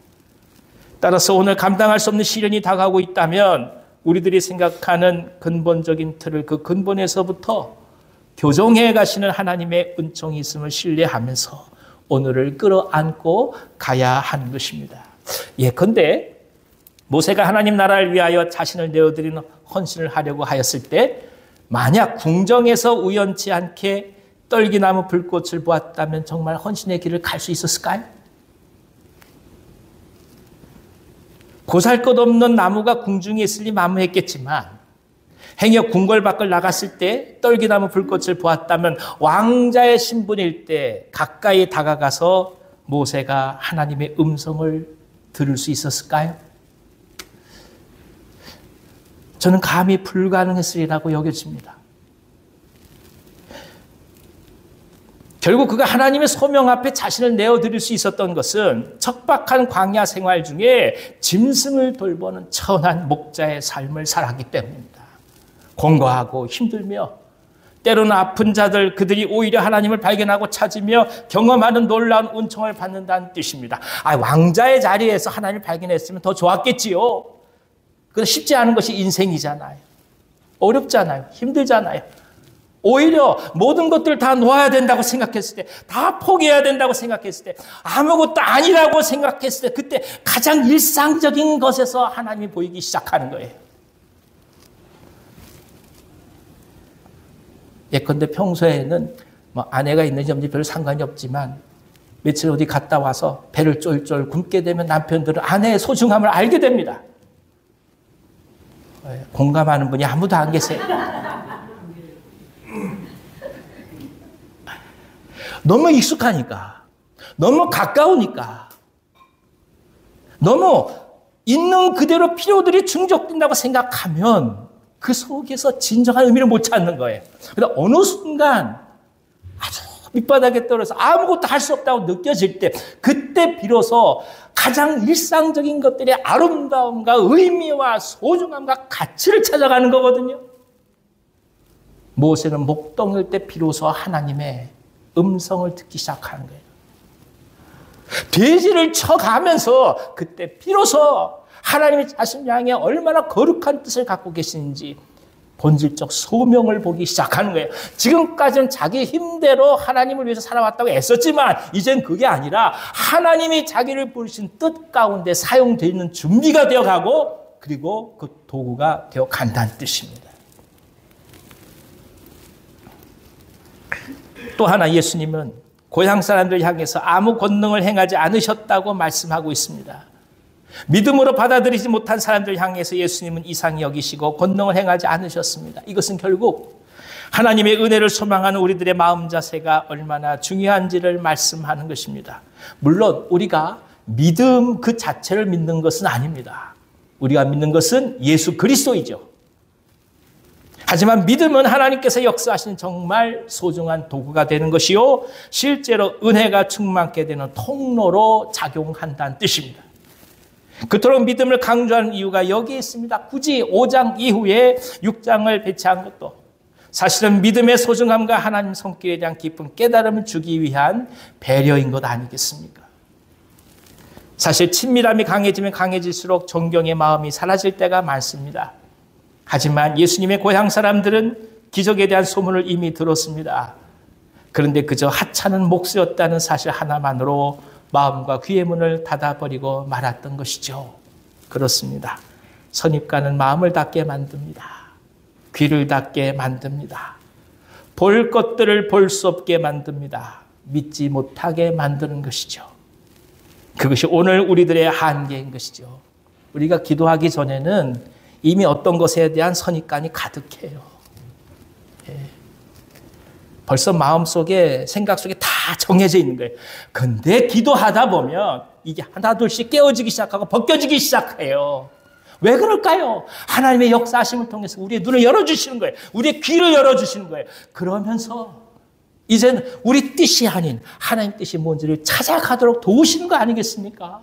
따라서 오늘 감당할 수 없는 시련이 다가오고 있다면 우리들이 생각하는 근본적인 틀을 그 근본에서부터 교정해 가시는 하나님의 은총이 있음을 신뢰하면서 오늘을 끌어안고 가야 하는 것입니다. 예컨대 모세가 하나님 나라를 위하여 자신을 내어드리는 헌신을 하려고 하였을 때 만약 궁정에서 우연치 않게 떨기나무 불꽃을 보았다면 정말 헌신의 길을 갈 수 있었을까요? 보잘것없는 나무가 궁중에 있으니 만무했겠지만 행여 궁궐 밖을 나갔을 때 떨기나무 불꽃을 보았다면 왕자의 신분일 때 가까이 다가가서 모세가 하나님의 음성을 들을 수 있었을까요? 저는 감히 불가능했으리라고 여겨집니다. 결국 그가 하나님의 소명 앞에 자신을 내어드릴 수 있었던 것은 척박한 광야 생활 중에 짐승을 돌보는 천한 목자의 삶을 살았기 때문입니다. 공고하고 힘들며 때로는 아픈 자들 그들이 오히려 하나님을 발견하고 찾으며 경험하는 놀라운 은총을 받는다는 뜻입니다. 왕자의 자리에서 하나님을 발견했으면 더 좋았겠지요. 그건 쉽지 않은 것이 인생이잖아요. 어렵잖아요. 힘들잖아요. 오히려 모든 것들을 다 놓아야 된다고 생각했을 때, 다 포기해야 된다고 생각했을 때, 아무것도 아니라고 생각했을 때 그때 가장 일상적인 것에서 하나님이 보이기 시작하는 거예요. 예컨대 평소에는 아내가 있는지 없는지 별 상관이 없지만 며칠 어디 갔다 와서 배를 쫄쫄 굶게 되면 남편들은 아내의 소중함을 알게 됩니다. 공감하는 분이 아무도 안 계세요. 너무 익숙하니까, 너무 가까우니까, 너무 있는 그대로 필요들이 충족된다고 생각하면 그 속에서 진정한 의미를 못 찾는 거예요. 그러다 어느 순간 아주 밑바닥에 떨어져서 아무것도 할 수 없다고 느껴질 때, 그때 비로소 가장 일상적인 것들의 아름다움과 의미와 소중함과 가치를 찾아가는 거거든요. 모세는 목동일 때 비로소 하나님의 음성을 듣기 시작하는 거예요. 돼지를 쳐가면서 그때 비로소 하나님이 자신을 향해 얼마나 거룩한 뜻을 갖고 계시는지 본질적 소명을 보기 시작하는 거예요. 지금까지는 자기 힘대로 하나님을 위해서 살아왔다고 애썼지만 이젠 그게 아니라 하나님이 자기를 부르신 뜻 가운데 사용되는 준비가 되어가고, 그리고 그 도구가 되어간다는 뜻입니다. 또 하나 예수님은 고향 사람들 향해서 아무 권능을 행하지 않으셨다고 말씀하고 있습니다. 믿음으로 받아들이지 못한 사람들 향해서 예수님은 이상히 여기시고 권능을 행하지 않으셨습니다. 이것은 결국 하나님의 은혜를 소망하는 우리들의 마음 자세가 얼마나 중요한지를 말씀하는 것입니다. 물론 우리가 믿음 그 자체를 믿는 것은 아닙니다. 우리가 믿는 것은 예수 그리스도이죠. 하지만 믿음은 하나님께서 역사하시는 정말 소중한 도구가 되는 것이요, 실제로 은혜가 충만케 되는 통로로 작용한다는 뜻입니다. 그토록 믿음을 강조하는 이유가 여기에 있습니다. 굳이 5장 이후에 6장을 배치한 것도 사실은 믿음의 소중함과 하나님 손길에 대한 깊은 깨달음을 주기 위한 배려인 것 아니겠습니까? 사실 친밀함이 강해지면 강해질수록 존경의 마음이 사라질 때가 많습니다. 하지만 예수님의 고향 사람들은 기적에 대한 소문을 이미 들었습니다. 그런데 그저 하찮은 몫이었다는 사실 하나만으로 마음과 귀의 문을 닫아버리고 말았던 것이죠. 그렇습니다. 선입관은 마음을 닫게 만듭니다. 귀를 닫게 만듭니다. 볼 것들을 볼 수 없게 만듭니다. 믿지 못하게 만드는 것이죠. 그것이 오늘 우리들의 한계인 것이죠. 우리가 기도하기 전에는 이미 어떤 것에 대한 선입관이 가득해요. 벌써 마음속에, 생각 속에 다 정해져 있는 거예요. 근데 기도하다 보면 이게 하나둘씩 깨어지기 시작하고 벗겨지기 시작해요. 왜 그럴까요? 하나님의 역사하심을 통해서 우리의 눈을 열어주시는 거예요. 우리의 귀를 열어주시는 거예요. 그러면서 이제는 우리 뜻이 아닌 하나님 뜻이 뭔지를 찾아가도록 도우시는 거 아니겠습니까?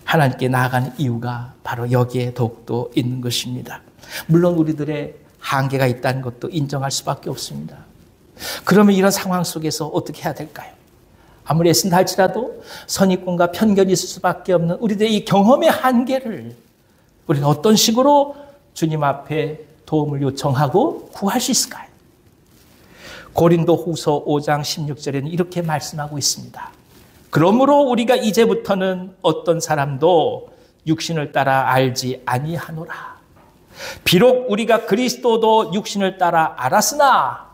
하나님께 나아가는 이유가 바로 여기에 더욱더 있는 것입니다. 물론 우리들의 한계가 있다는 것도 인정할 수밖에 없습니다. 그러면 이런 상황 속에서 어떻게 해야 될까요? 아무리 애쓴다 할지라도 선입견과 편견이 있을 수밖에 없는 우리들의 이 경험의 한계를 우리는 어떤 식으로 주님 앞에 도움을 요청하고 구할 수 있을까요? 고린도후서 5장 16절에는 이렇게 말씀하고 있습니다. 그러므로 우리가 이제부터는 어떤 사람도 육신을 따라 알지 아니하노라. 비록 우리가 그리스도도 육신을 따라 알았으나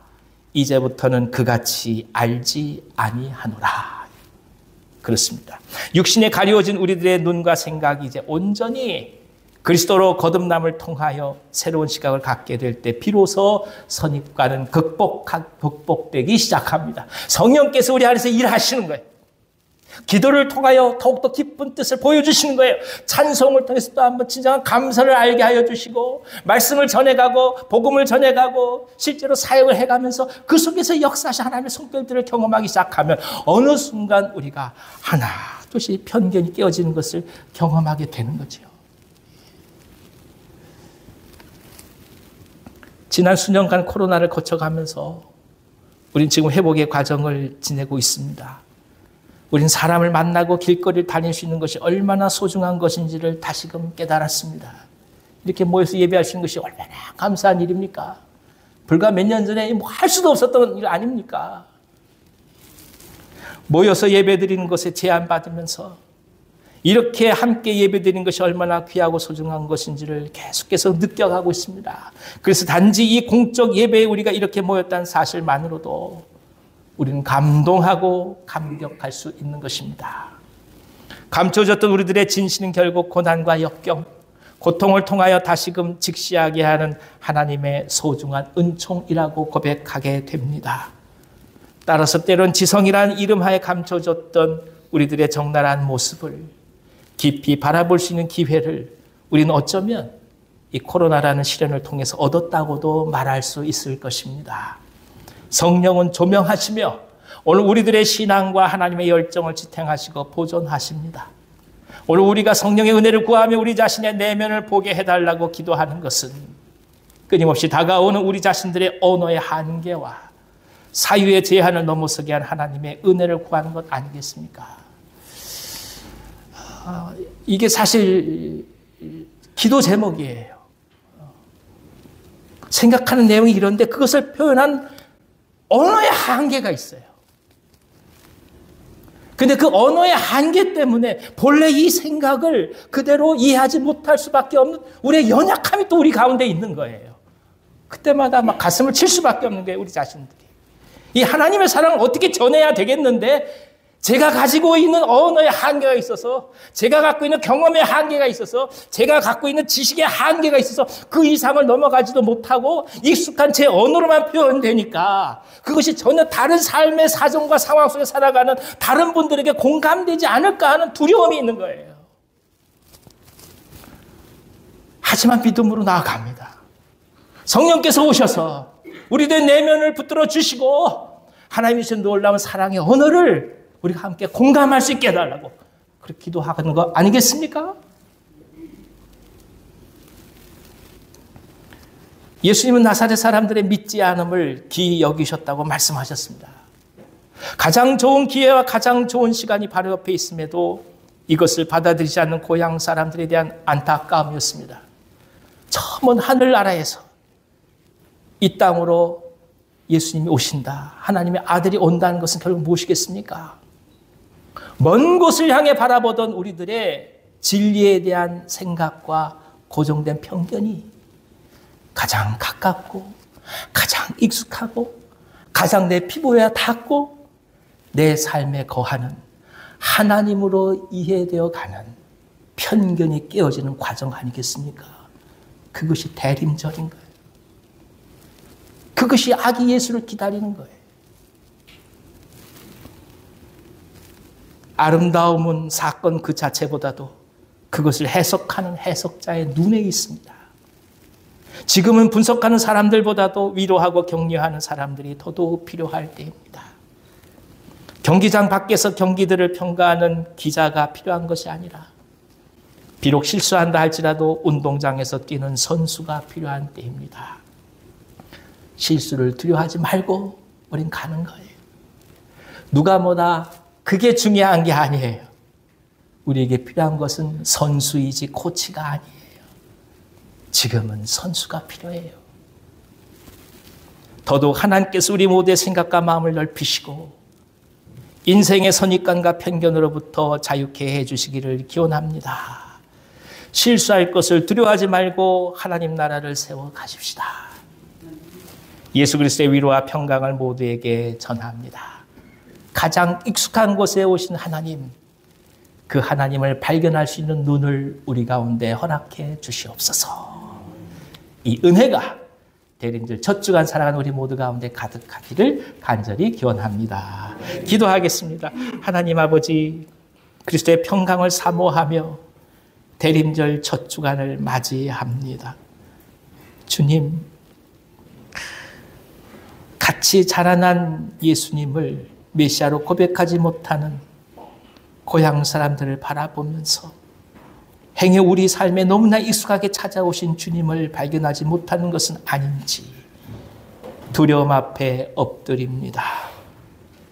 이제부터는 그같이 알지 아니하노라. 그렇습니다. 육신에 가리워진 우리들의 눈과 생각이 이제 온전히 그리스도로 거듭남을 통하여 새로운 시각을 갖게 될 때 비로소 선입관은 극복되기 시작합니다. 성령께서 우리 안에서 일하시는 거예요. 기도를 통하여 더욱더 깊은 뜻을 보여주시는 거예요. 찬송을 통해서 또 한번 진정한 감사를 알게 하여 주시고, 말씀을 전해가고 복음을 전해가고 실제로 사역을 해가면서 그 속에서 역사하신 하나님의 손길들을 경험하기 시작하면 어느 순간 우리가 하나둘씩 편견이 깨어지는 것을 경험하게 되는 거죠. 지난 수년간 코로나를 거쳐가면서 우린 지금 회복의 과정을 지내고 있습니다. 우린 사람을 만나고 길거리를 다닐 수 있는 것이 얼마나 소중한 것인지를 다시금 깨달았습니다. 이렇게 모여서 예배할 수 있는 것이 얼마나 감사한 일입니까? 불과 몇 년 전에 뭐 할 수도 없었던 일 아닙니까? 모여서 예배드리는 것에 제한받으면서 이렇게 함께 예배드리는 것이 얼마나 귀하고 소중한 것인지를 계속해서 느껴가고 있습니다. 그래서 단지 이 공적 예배에 우리가 이렇게 모였다는 사실만으로도 우리는 감동하고 감격할 수 있는 것입니다. 감춰졌던 우리들의 진실은 결국 고난과 역경, 고통을 통하여 다시금 직시하게 하는 하나님의 소중한 은총이라고 고백하게 됩니다. 따라서 때론 지성이라는 이름하에 감춰졌던 우리들의 적나라한 모습을 깊이 바라볼 수 있는 기회를 우리는 어쩌면 이 코로나라는 시련을 통해서 얻었다고도 말할 수 있을 것입니다. 성령은 조명하시며 오늘 우리들의 신앙과 하나님의 열정을 지탱하시고 보존하십니다. 오늘 우리가 성령의 은혜를 구하며 우리 자신의 내면을 보게 해달라고 기도하는 것은 끊임없이 다가오는 우리 자신들의 언어의 한계와 사유의 제한을 넘어서게 한 하나님의 은혜를 구하는 것 아니겠습니까? 이게 사실 기도 제목이에요. 생각하는 내용이 이런데 그것을 표현한 언어의 한계가 있어요. 근데 그 언어의 한계 때문에 본래 이 생각을 그대로 이해하지 못할 수밖에 없는 우리의 연약함이 또 우리 가운데 있는 거예요. 그때마다 막 가슴을 칠 수밖에 없는 거예요, 우리 자신들이. 이 하나님의 사랑을 어떻게 전해야 되겠는데 제가 가지고 있는 언어의 한계가 있어서, 제가 갖고 있는 경험의 한계가 있어서, 제가 갖고 있는 지식의 한계가 있어서 그 이상을 넘어가지도 못하고 익숙한 제 언어로만 표현되니까 그것이 전혀 다른 삶의 사정과 상황 속에 살아가는 다른 분들에게 공감되지 않을까 하는 두려움이 있는 거예요. 하지만 믿음으로 나아갑니다. 성령께서 오셔서 우리들의 내면을 붙들어 주시고 하나님이 주신 놀라운 사랑의 언어를 우리가 함께 공감할 수 있게 해달라고 그렇게 기도하는 거 아니겠습니까? 예수님은 나사렛 사람들의 믿지 않음을 귀히 여기셨다고 말씀하셨습니다. 가장 좋은 기회와 가장 좋은 시간이 바로 옆에 있음에도 이것을 받아들이지 않는 고향 사람들에 대한 안타까움이었습니다. 저 먼 하늘나라에서 이 땅으로 예수님이 오신다, 하나님의 아들이 온다는 것은 결국 무엇이겠습니까? 먼 곳을 향해 바라보던 우리들의 진리에 대한 생각과 고정된 편견이 가장 가깝고 가장 익숙하고 가장 내 피부에 닿고 내 삶에 거하는 하나님으로 이해되어 가는 편견이 깨어지는 과정 아니겠습니까? 그것이 대림절인 거예요. 그것이 아기 예수를 기다리는 거예요. 아름다움은 사건 그 자체보다도 그것을 해석하는 해석자의 눈에 있습니다. 지금은 분석하는 사람들보다도 위로하고 격려하는 사람들이 더더욱 필요할 때입니다. 경기장 밖에서 경기들을 평가하는 기자가 필요한 것이 아니라 비록 실수한다 할지라도 운동장에서 뛰는 선수가 필요한 때입니다. 실수를 두려워하지 말고 우린 가는 거예요. 누가 뭐다 그게 중요한 게 아니에요. 우리에게 필요한 것은 선수이지 코치가 아니에요. 지금은 선수가 필요해요. 더더욱 하나님께서 우리 모두의 생각과 마음을 넓히시고 인생의 선입관과 편견으로부터 자유케 해주시기를 기원합니다. 실수할 것을 두려워하지 말고 하나님 나라를 세워 가십시다. 예수 그리스도의 위로와 평강을 모두에게 전합니다. 가장 익숙한 곳에 오신 하나님, 그 하나님을 발견할 수 있는 눈을 우리 가운데 허락해 주시옵소서. 이 은혜가 대림절 첫 주간 살아가는 우리 모두 가운데 가득하기를 간절히 기원합니다. 기도하겠습니다. 하나님 아버지, 그리스도의 평강을 사모하며 대림절 첫 주간을 맞이합니다. 주님, 같이 자라난 예수님을 메시아로 고백하지 못하는 고향 사람들을 바라보면서 행여 우리 삶에 너무나 익숙하게 찾아오신 주님을 발견하지 못하는 것은 아닌지 두려움 앞에 엎드립니다.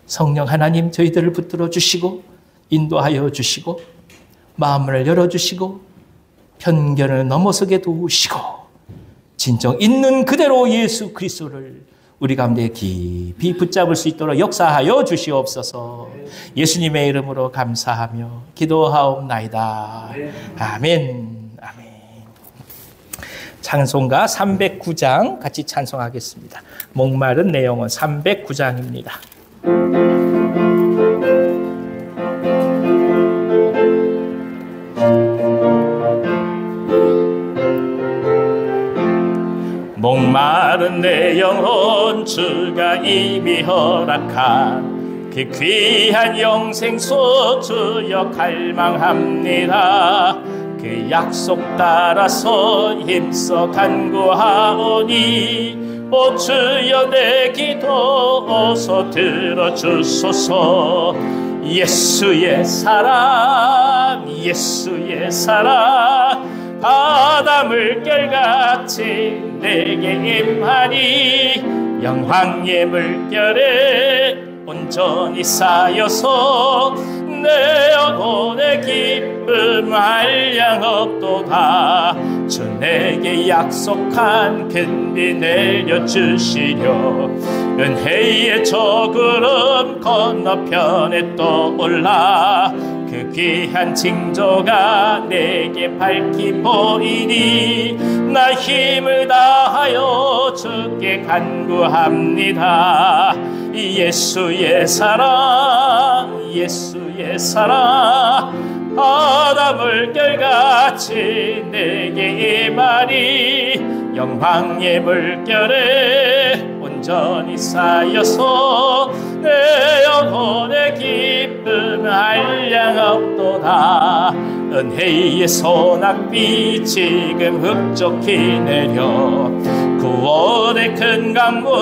성령 하나님, 저희들을 붙들어 주시고 인도하여 주시고 마음을 열어주시고 편견을 넘어서게 도우시고 진정 있는 그대로 예수 그리스도를 우리 가운데 깊이 붙잡을 수 있도록 역사하여 주시옵소서. 예수님의 이름으로 감사하며 기도하옵나이다. 아멘. 아멘. 찬송가 309장 같이 찬송하겠습니다. 목마른 내 영혼 309장입니다. 목마른 내 영혼 주가 이미 허락한 그 귀한 영생수 주여 갈망합니다. 그 약속 따라서 힘써 간구하오니 오 주여 내 기도 어서 들어주소서. 예수의 사랑 예수의 사랑 바다 물결같이 내게 임하니 영광의 물결에 온전히 쌓여서 내 영혼의 기쁨 한량 없도다. 주 내게 약속한 큰비 내려주시려 은혜의 저 구름 건너편에 떠올라 그 귀한 징조가 내게 밝히 보이니 나 힘을 다하여 주께 간구합니다. 예수의 사랑 예수의 사랑 바다 물결같이 내게 임하니 영광의 물결에 온전히 쌓여서 내 영혼의 기쁨 한량 없도다. 은혜의 소낙비 지금 흡족히 내려 구원의 큰 강물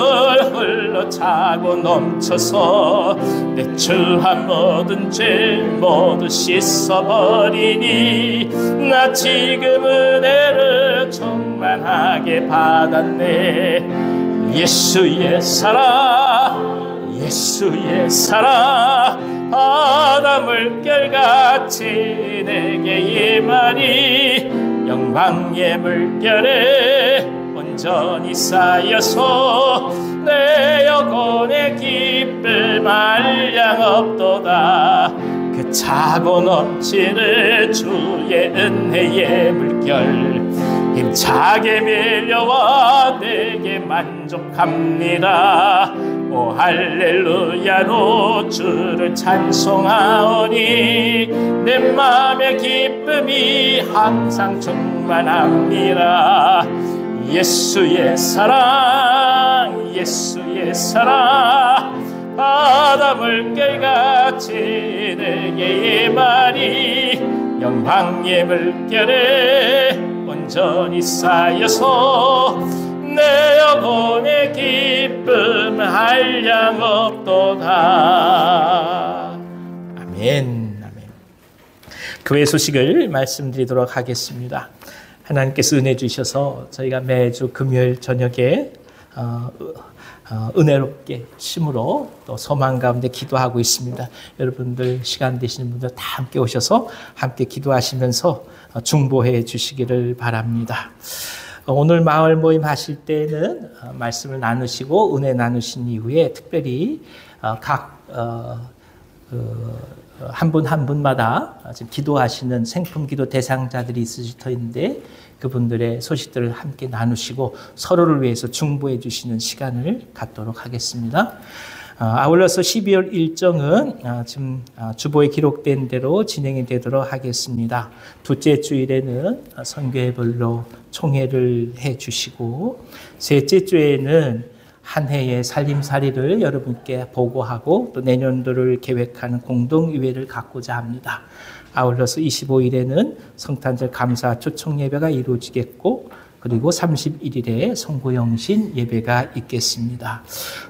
흘러차고 넘쳐서 내 추한 모든 죄 모두 씻어버리니 나 지금 은혜를 충만하게 받았네. 예수의 사랑 예수의 사랑 바다 물결같이 내게 임하니 영광의 물결에 온전히 쌓여서 내 영혼의 기쁨 한량 없도다. 그 차고 넘치는 주의 은혜의 물결 힘차게 밀려와 내게 만족합니다. 오 할렐루야로 주를 찬송하오니 내 맘의 기쁨이 항상 충만합니다. 예수의 사랑 예수의 사랑 바다 물결같이 내게 임하니 영광의 물결에 온전히 쌓여서 내 영혼의 기쁨 한량 없도다. 아멘. 아멘. 교회 소식을 말씀드리도록 하겠습니다. 하나님께서 은혜 주셔서 저희가 매주 금요일 저녁에 은혜롭게 심으로 또 소망 가운데 기도하고 있습니다. 여러분들 시간 되시는 분들 다 함께 오셔서 함께 기도하시면서 중보해 주시기를 바랍니다. 오늘 마을 모임 하실 때는 말씀을 나누시고 은혜 나누신 이후에 특별히 각 한 분 한 분마다 지금 기도하시는 생품 기도 대상자들이 있으실 터인데 그분들의 소식들을 함께 나누시고 서로를 위해서 중보해 주시는 시간을 갖도록 하겠습니다. 아울러서 12월 일정은 지금 주보에 기록된 대로 진행이 되도록 하겠습니다. 둘째 주일에는 선교회별로 총회를 해 주시고 셋째 주에는 한 해의 살림살이를 여러분께 보고하고 또 내년도를 계획하는 공동의회를 갖고자 합니다. 아울러서 25일에는 성탄절 감사 초청 예배가 이루어지겠고 그리고 31일에 송구영신 예배가 있겠습니다.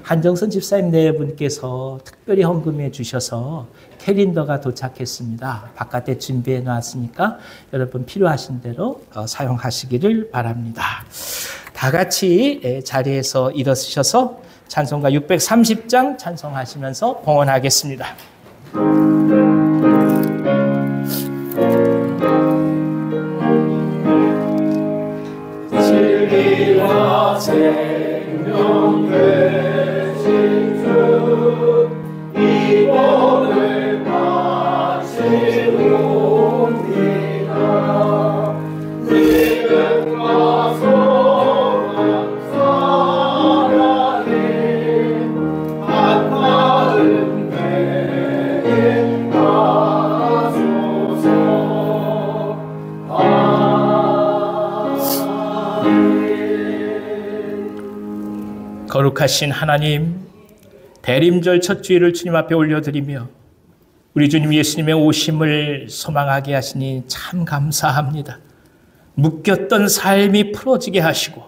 한정선 집사님 네 분께서 특별히 헌금해 주셔서 캘린더가 도착했습니다. 바깥에 준비해 놨으니까 여러분 필요하신 대로 사용하시기를 바랍니다. 다 같이 자리에서 일어서셔서 찬송가 630장 찬송하시면서 봉헌하겠습니다. 진리와 생명을 거룩하신 하나님, 대림절 첫 주일을 주님 앞에 올려드리며 우리 주님 예수님의 오심을 소망하게 하시니 참 감사합니다. 묶였던 삶이 풀어지게 하시고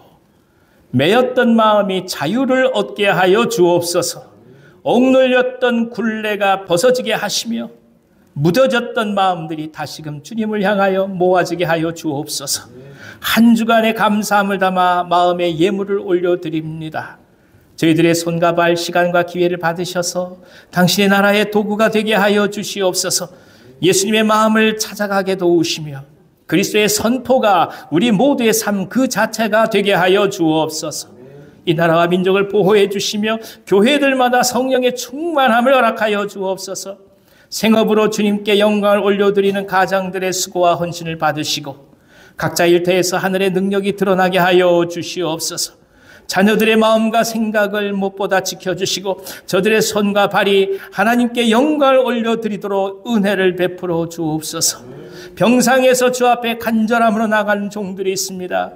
매였던 마음이 자유를 얻게 하여 주옵소서. 억눌렸던 굴레가 벗어지게 하시며 무뎌졌던 마음들이 다시금 주님을 향하여 모아지게 하여 주옵소서. 한 주간의 감사함을 담아 마음의 예물을 올려드립니다. 저희들의 손과 발, 시간과 기회를 받으셔서 당신의 나라의 도구가 되게 하여 주시옵소서. 예수님의 마음을 찾아가게 도우시며 그리스도의 선포가 우리 모두의 삶 그 자체가 되게 하여 주옵소서. 이 나라와 민족을 보호해 주시며 교회들마다 성령의 충만함을 허락하여 주옵소서. 생업으로 주님께 영광을 올려드리는 가장들의 수고와 헌신을 받으시고 각자 일터에서 하늘의 능력이 드러나게 하여 주시옵소서. 자녀들의 마음과 생각을 무엇보다 지켜주시고 저들의 손과 발이 하나님께 영광을 올려드리도록 은혜를 베풀어 주옵소서. 병상에서 주 앞에 간절함으로 나가는 종들이 있습니다.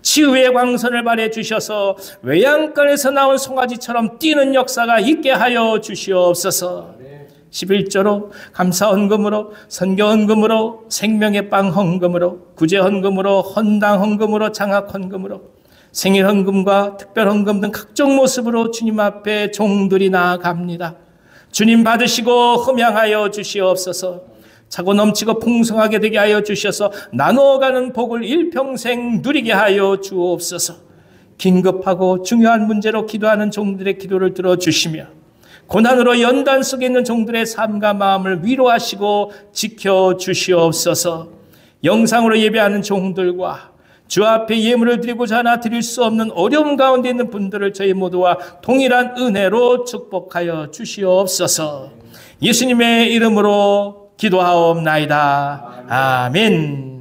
치유의 광선을 발해 주셔서 외양간에서 나온 송아지처럼 뛰는 역사가 있게 하여 주시옵소서. 11조로 감사 헌금으로, 선교 헌금으로, 생명의 빵 헌금으로, 구제 헌금으로, 헌당 헌금으로, 장학 헌금으로, 생일 헌금과 특별 헌금 등 각종 모습으로 주님 앞에 종들이 나아갑니다. 주님 받으시고 흠양하여 주시옵소서. 차고 넘치고 풍성하게 되게 하여 주셔서 나누어가는 복을 일평생 누리게 하여 주옵소서. 긴급하고 중요한 문제로 기도하는 종들의 기도를 들어주시며 고난으로 연단 속에 있는 종들의 삶과 마음을 위로하시고 지켜주시옵소서. 영상으로 예배하는 종들과 주 앞에 예물을 드리고자 하나 드릴 수 없는 어려움 가운데 있는 분들을 저희 모두와 동일한 은혜로 축복하여 주시옵소서. 예수님의 이름으로 기도하옵나이다. 아멘.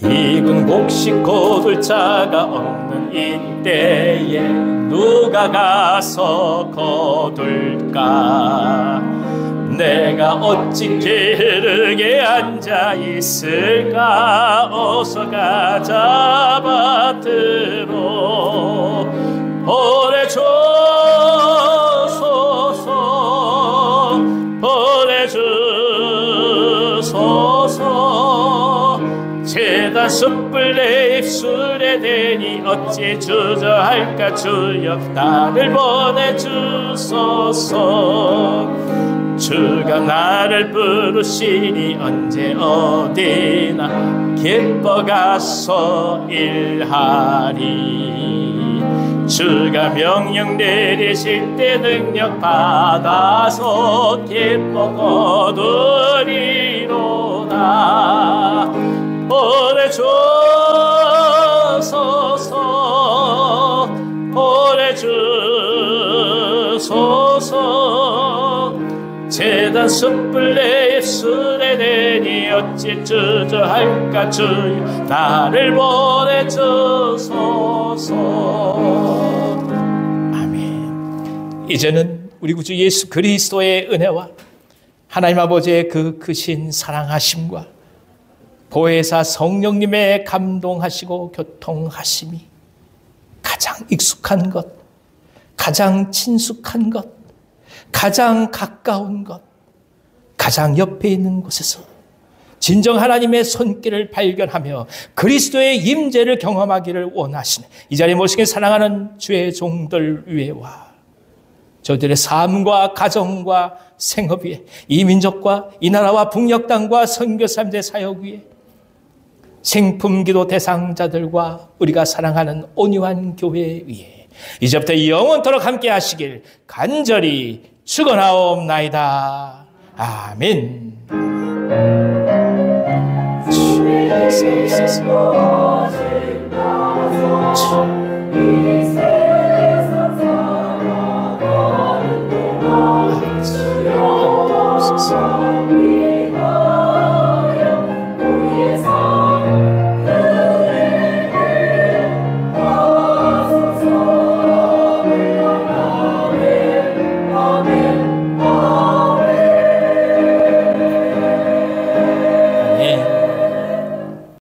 이군 곡식 거둘 자가 없는 이때에 누가 가서 거둘까? 내가 어찌 게으르게 앉아 있을까? 어서 가자 밭으로 보내주소서. 보내주소서. 제단 숯불 내 입술에 대니 어찌 주저할까? 주여 나를 보내주소서. 주가 나를 부르시니 언제 어디나 기뻐 가서 일하리. 주가 명령 내리실 때 능력 받아서 기뻐 거두리로다. 보내주소서. 보내주소서. 제단 숯불 내 입술에 대니 어찌 주저할까? 주여 나를 보내주소서. 아멘. 이제는 우리 구주 예수 그리스도의 은혜와 하나님 아버지의 그 크신 사랑하심과 보혜사 성령님의 감동하시고 교통하심이 가장 익숙한 것, 가장 친숙한 것, 가장 가까운 것, 가장 옆에 있는 곳에서 진정 하나님의 손길을 발견하며 그리스도의 임재를 경험하기를 원하시는 이 자리에 모시게 사랑하는 주의 종들 위에와 저들의 삶과 가정과 생업 위에 이 민족과 이 나라와 북녘 땅과 선교사님들의 사역 위에 생품기도 대상자들과 우리가 사랑하는 온유한 교회 위에 이제부터 영원토록 함께 하시길 간절히 축원하옵나이다. 아멘. 주의